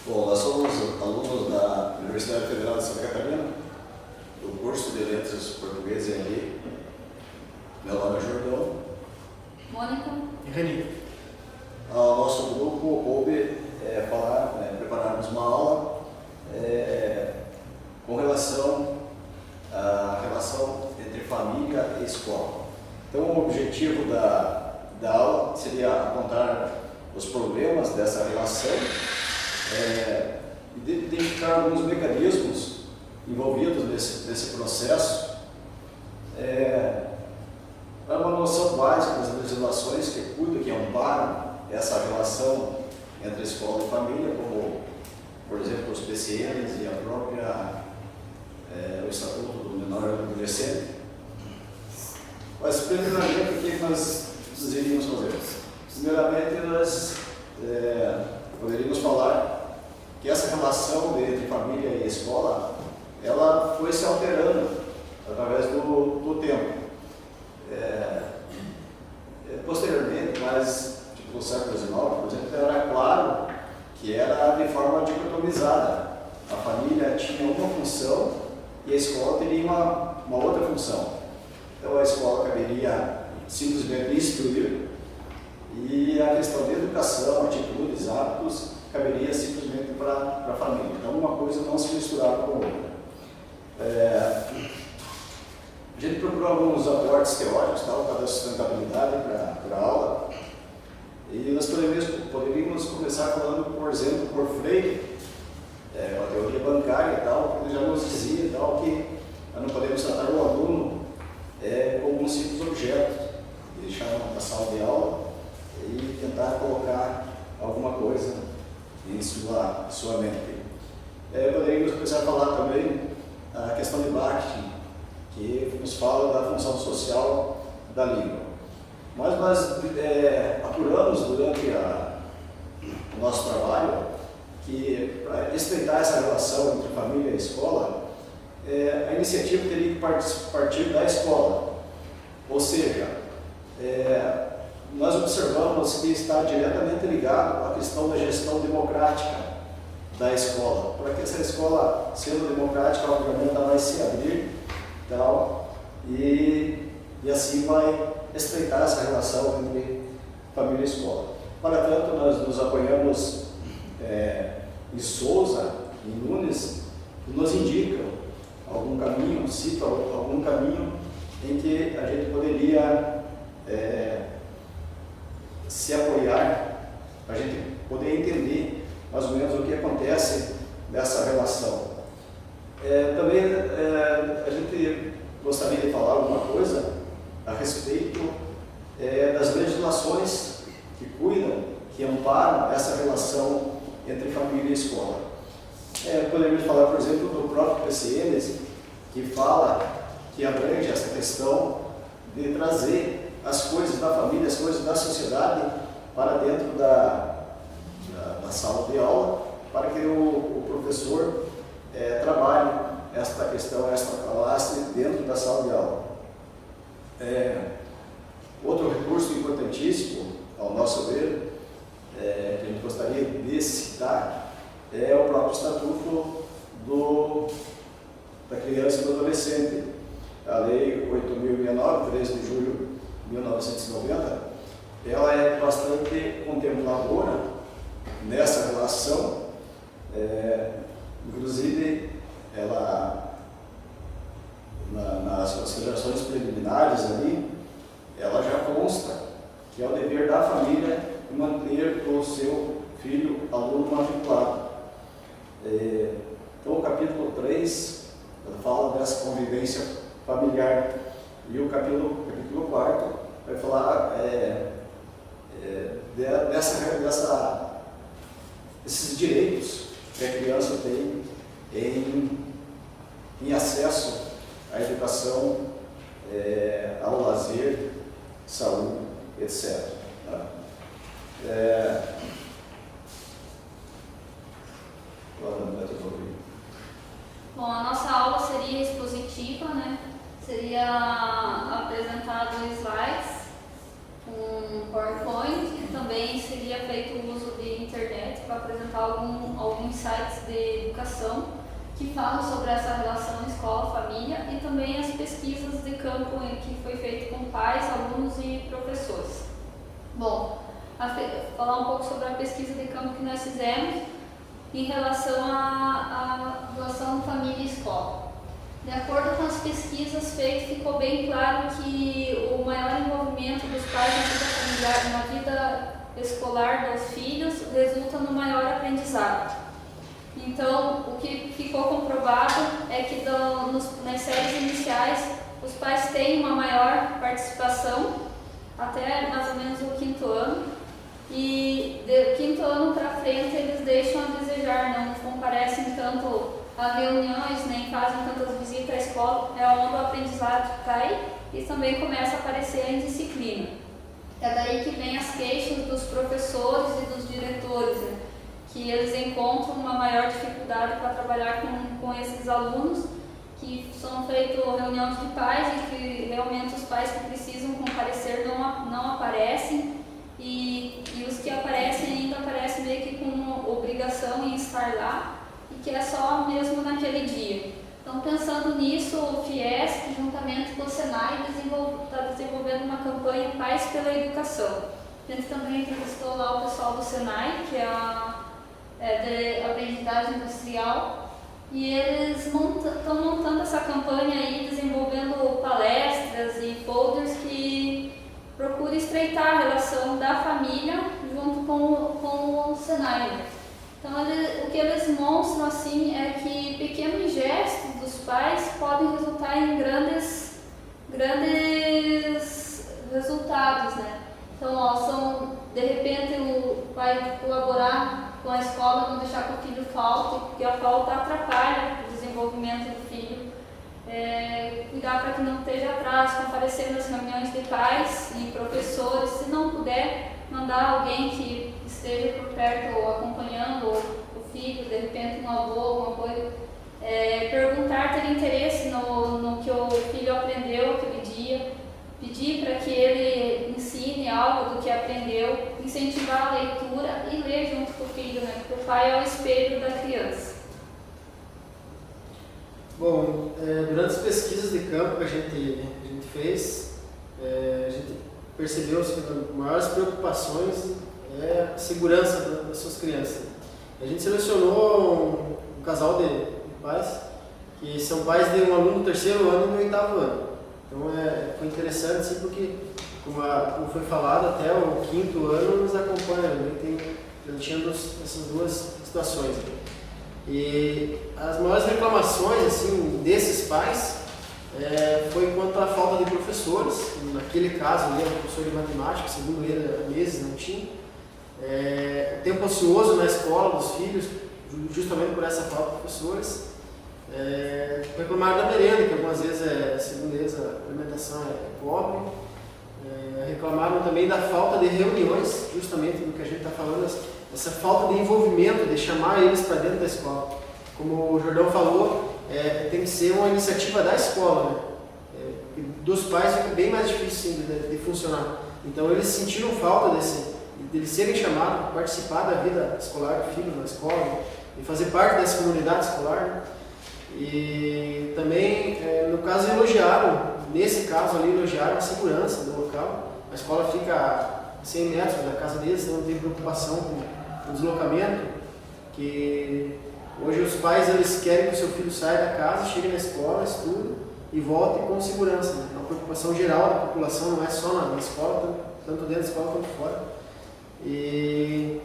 Bom, nós somos alunos da Universidade Federal de Santa Catarina, do curso de Letras Português e EAD. Meu nome é Jordão. Mônica. E Reni. Ao nosso grupo coube prepararmos uma aula com relação à relação entre família e escola. Então, o objetivo da aula seria apontar os problemas dessa relação, identificar alguns mecanismos envolvidos nesse processo, uma noção básica das legislações que cuidam, que amparam essa relação entre escola e família, como, por exemplo, os PCNs e a própria o Estatuto do Menor e do Adolescente. Mas, primeiramente, o que nós iríamos fazer? Primeiramente, nós poderíamos falar que essa relação entre família e escola, ela foi se alterando através do tempo. Posteriormente, mas no século XIX, por exemplo, era claro que era de forma dicotomizada. A família tinha uma função e a escola teria uma outra função. Então, a escola caberia simplesmente instruir, e a questão de educação, atitudes, hábitos, caberia simplesmente para a família. Então, uma coisa não se misturava com a outra. A gente procurou alguns aportes teóricos para dar sustentabilidade para a aula, e nós poderíamos começar falando, por exemplo, por Freire, a teoria bancária e tal, que ele já nos dizia tal, que nós não podemos tratar o aluno como um simples objeto, deixar na sala de aula e tentar colocar alguma coisa em sua mente. Poderíamos começar a falar também a questão de marketing, que nos fala da função social da língua. Mas nós apuramos durante o nosso trabalho que, para estreitar essa relação entre família e escola, a iniciativa teria que partir da escola. Ou seja, nós observamos que está diretamente ligado à questão da gestão democrática da escola. Para que essa escola, sendo democrática, obviamente ela vai se abrir e assim vai estreitar essa relação entre família e escola. Para tanto, nós nos apoiamos em Souza, em Nunes, que nos indicam algum caminho, citam algum caminho em que a gente poderia se apoiar, para a gente poder entender mais ou menos o que acontece nessa relação. Também a gente gostaria de falar alguma coisa a respeito das legislações que cuidam, que amparam essa relação entre família e escola. Poderíamos falar, por exemplo, do próprio PCN, que fala, que abrange essa questão de trazer as coisas da família, as coisas da sociedade para dentro da sala de aula, para que o professor trabalhe esta questão, esta classe dentro da sala de aula. Outro recurso importantíssimo, ao nosso ver, que a gente gostaria de citar, é o próprio Estatuto da Criança e do Adolescente. A Lei 8.069, 13 de julho de 1990, ela é bastante contempladora nessa relação, inclusive ela, nas considerações preliminares ali, ela já consta que é o dever da família manter o seu filho aluno matriculado. Então, o capítulo 3 fala dessa convivência familiar, e o capítulo 4 vai falar desses direitos que a criança tem em acesso à educação, ao lazer, saúde, etc. Bom, a nossa aula seria expositiva, né? Seria apresentado slides, um PowerPoint, e também seria feito o uso de internet apresentar alguns sites de educação que falam sobre essa relação escola-família e também as pesquisas de campo que foi feito com pais, alunos e professores. Bom, falar um pouco sobre a pesquisa de campo que nós fizemos em relação à relação família e escola. De acordo com as pesquisas feitas, ficou bem claro que o maior envolvimento dos pais na vida familiar, na vida escolar dos filhos, resulta no maior aprendizado. Então, o que ficou comprovado é que nas séries iniciais, os pais têm uma maior participação, até mais ou menos o 5º ano, e do 5º ano para frente eles deixam a desejar, não comparecem tanto a reuniões, nem fazem tantas visitas à escola, é onde o aprendizado cai e também começa a aparecer a indisciplina. É daí que vem as queixas dos professores e dos diretores, né? Que eles encontram uma maior dificuldade para trabalhar com esses alunos, que são feitas reuniões de pais e que realmente os pais que precisam comparecer não aparecem e os que aparecem ainda aparecem meio que com obrigação em estar lá e que é só mesmo naquele dia. Então, pensando nisso, o Fiesc, juntamente com o Senai, está desenvolvendo uma campanha Pais pela Educação. A gente também entrevistou lá o pessoal do Senai, que é de aprendizagem industrial, e eles estão montando essa campanha aí, desenvolvendo palestras e folders que procuram estreitar a relação da família junto com o Senai. Então, o que eles mostram assim é que pequenos gestos dos pais podem resultar em grandes resultados, né? Então, de repente o pai colaborar com a escola, não deixar que o filho falte, porque a falta atrapalha o desenvolvimento do filho. Cuidar para que não esteja atrás, comparecer nas reuniões de pais e professores, se não puder, mandar alguém que esteja por perto ou acompanhando o filho, de repente um avô, alguma coisa, perguntar, ter interesse no que o filho aprendeu aquele dia, pedir para que ele ensine algo do que aprendeu, incentivar a leitura e ler junto com o filho, né? Porque o pai é o espelho da criança. Bom, durante as pesquisas de campo que a gente fez, a gente percebeu que as maiores preocupações é a segurança das suas crianças. A gente selecionou um casal de pais, que são pais de um aluno do 3º ano e do 8º ano. Então foi interessante, assim, porque, como foi falado, até o 5º ano nos acompanha, garantindo essas duas situações. E as maiores reclamações assim, desses pais foi quanto à falta de professores. Naquele caso, ele era professor de matemática, segundo ele, há meses não tinha. Tempo ocioso na escola dos filhos, justamente por essa falta de professores. Reclamaram da merenda, que algumas vezes, segundo eles, a alimentação é pobre. Reclamaram também da falta de reuniões, justamente do que a gente está falando, essa falta de envolvimento, de chamar eles para dentro da escola. Como o Jordão falou, tem que ser uma iniciativa da escola, né? Dos pais fica bem mais difícil de funcionar. Então eles sentiram falta de eles serem chamados, participar da vida escolar do filho na escola, e fazer parte dessa comunidade escolar, né? E também, no caso, nesse caso ali, elogiaram a segurança do local. A escola fica a 100 metros da casa deles, então não tem preocupação com o deslocamento, que hoje os pais eles querem que o seu filho saia da casa, chegue na escola, estude e volte com segurança, né? É uma preocupação geral da população, não é só na escola, tanto dentro da escola quanto fora. E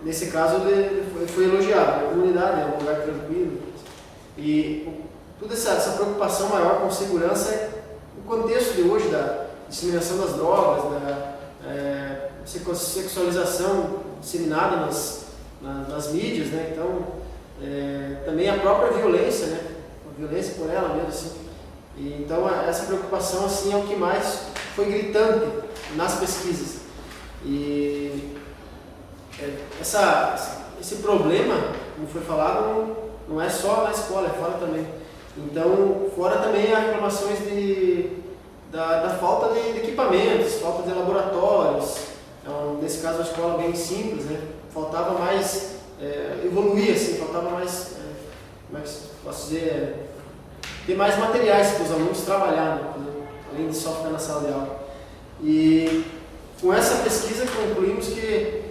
nesse caso ele foi elogiado, a comunidade é um lugar tranquilo. E toda essa preocupação maior com segurança é o contexto de hoje da disseminação das drogas, da sexualização disseminada nas mídias, né? Então, também a própria violência, né? A violência por ela mesmo, assim. E, então, essa preocupação, assim, é o que mais foi gritante nas pesquisas. E esse problema, como foi falado, não é só na escola, é fora também. Então, fora também há reclamações da falta de equipamentos, falta de laboratórios. Então, nesse caso, a escola bem simples, né? Faltava mais evoluir, assim, faltava mais, como é que posso dizer, ter mais materiais para os alunos trabalharem, além de só ficar na sala de aula. E com essa pesquisa concluímos que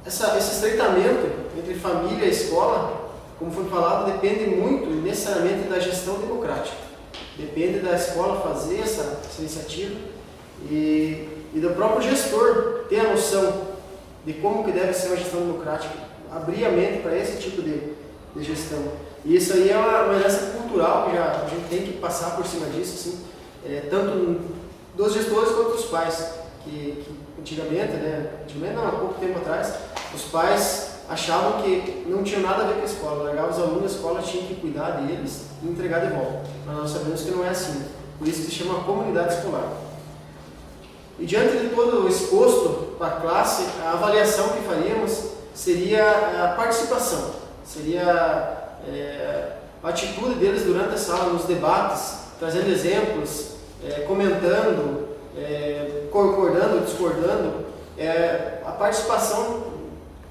esse estreitamento entre família e escola, como foi falado, depende muito e necessariamente da gestão democrática. Depende da escola fazer essa iniciativa e do próprio gestor ter a noção de como que deve ser uma gestão democrática, abrir a mente para esse tipo de gestão. E isso aí é uma herança cultural que a gente tem que passar por cima disso, assim, tanto dos gestores quanto dos pais, que antigamente não, há pouco tempo atrás, os pais achavam que não tinha nada a ver com a escola, largavam os alunos, a escola tinha que cuidar deles e entregar de volta. Mas nós sabemos que não é assim, por isso que se chama comunidade escolar. E diante de todo o exposto para a classe, a avaliação que faríamos seria a participação, seria a atitude deles durante a sala, nos debates, trazendo exemplos, comentando, concordando, discordando, a participação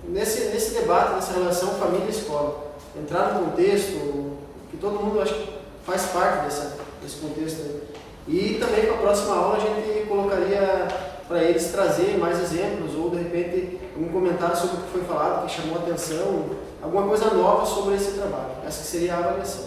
nesse debate, nessa relação família-escola, entrar no contexto, que todo mundo acho que faz parte desse contexto. E também para a próxima aula a gente colocaria para eles trazer mais exemplos ou de repente um comentário sobre o que foi falado, que chamou a atenção, alguma coisa nova sobre esse trabalho. Essa que seria a avaliação.